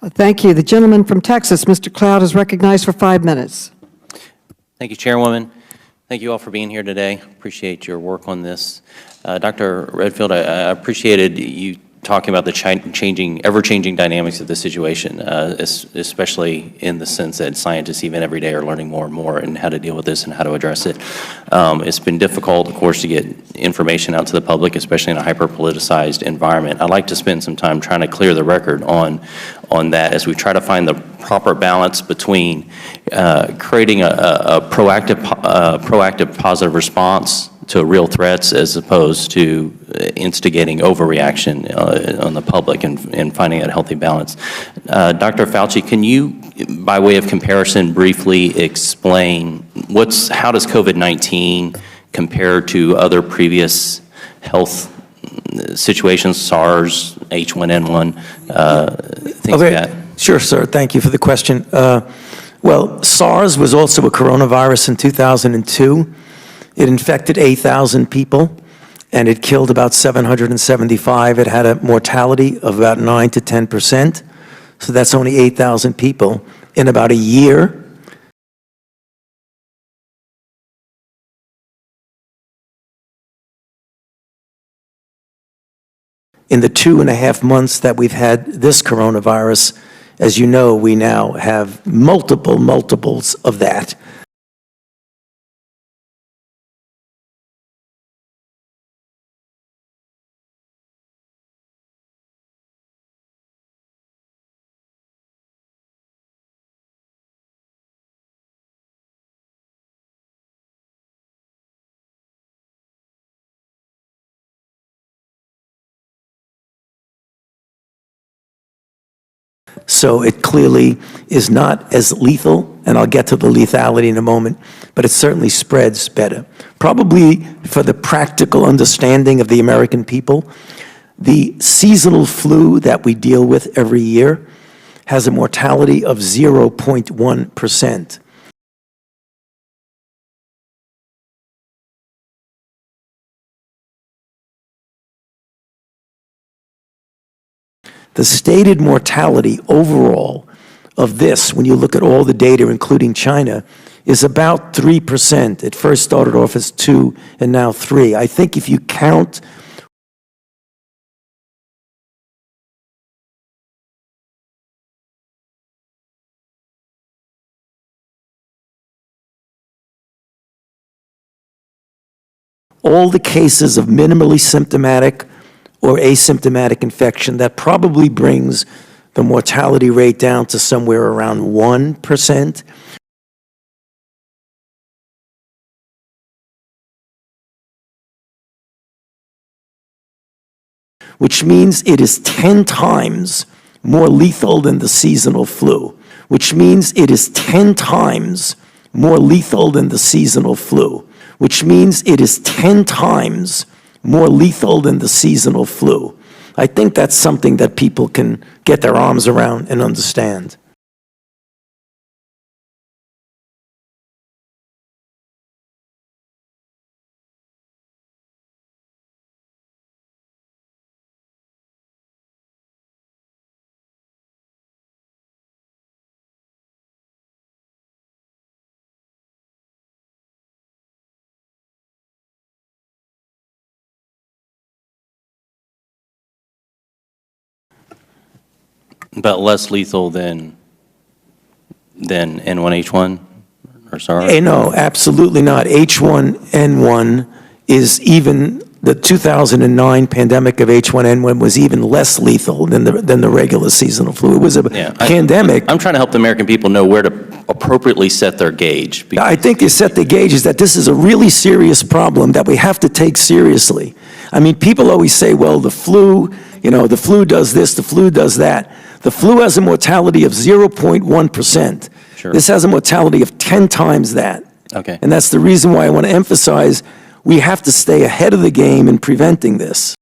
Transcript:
Thank you. The gentleman from Texas, Mr. Cloud, is recognized for 5 minutes. Thank you, Chairwoman. Thank you all for being here today. Appreciate your work on this. Dr. Redfield, I appreciated you talking about the ever-changing dynamics of the situation, especially in the sense that scientists even every day are learning more and more and how to deal with this and how to address it. It's been difficult, of course, to get information out to the public, especially in a hyper-politicized environment. I'd like to spend some time trying to clear the record on that as we try to find the proper balance between creating a proactive positive response to real threats as opposed to instigating overreaction on the public and finding that healthy balance. Dr. Fauci, can you, by way of comparison, briefly explain how does COVID-19 compare to other previous health situations, SARS, H1N1, things like that? Sure, sir. Thank you for the question. Well, SARS was also a coronavirus in 2002. It infected 8,000 people, and it killed about 775. It had a mortality of about 9 to 10%. So that's only 8,000 people. In about a year, in the 2.5 months that we've had this coronavirus, as you know, we now have multiples of that. So it clearly is not as lethal, and I'll get to the lethality in a moment, but it certainly spreads better. Probably for the practical understanding of the American people, the seasonal flu that we deal with every year has a mortality of 0.1%. The stated mortality overall of this, when you look at all the data, including China, is about 3%. It first started off as 2 and now 3. I think if you count all the cases of minimally symptomatic or asymptomatic infection, that probably brings the mortality rate down to somewhere around 1%. Which means it is 10 times more lethal than the seasonal flu. Which means it is 10 times more lethal than the seasonal flu. Which means it is 10 times more lethal than the seasonal flu. I think that's something that people can get their arms around and understand. But less lethal than N1H1 or SARS? No, absolutely not. H1N1 is even, the 2009 pandemic of H1N1 was even less lethal than the regular seasonal flu. It was a pandemic. I'm trying to help the American people know where to appropriately set their gauge. I think you set the gauge is that this is a really serious problem that we have to take seriously. I mean, people always say, well, the flu, the flu does this, the flu does that. The flu has a mortality of 0.1%. Sure. This has a mortality of 10 times that. Okay. And that's the reason why I want to emphasize we have to stay ahead of the game in preventing this.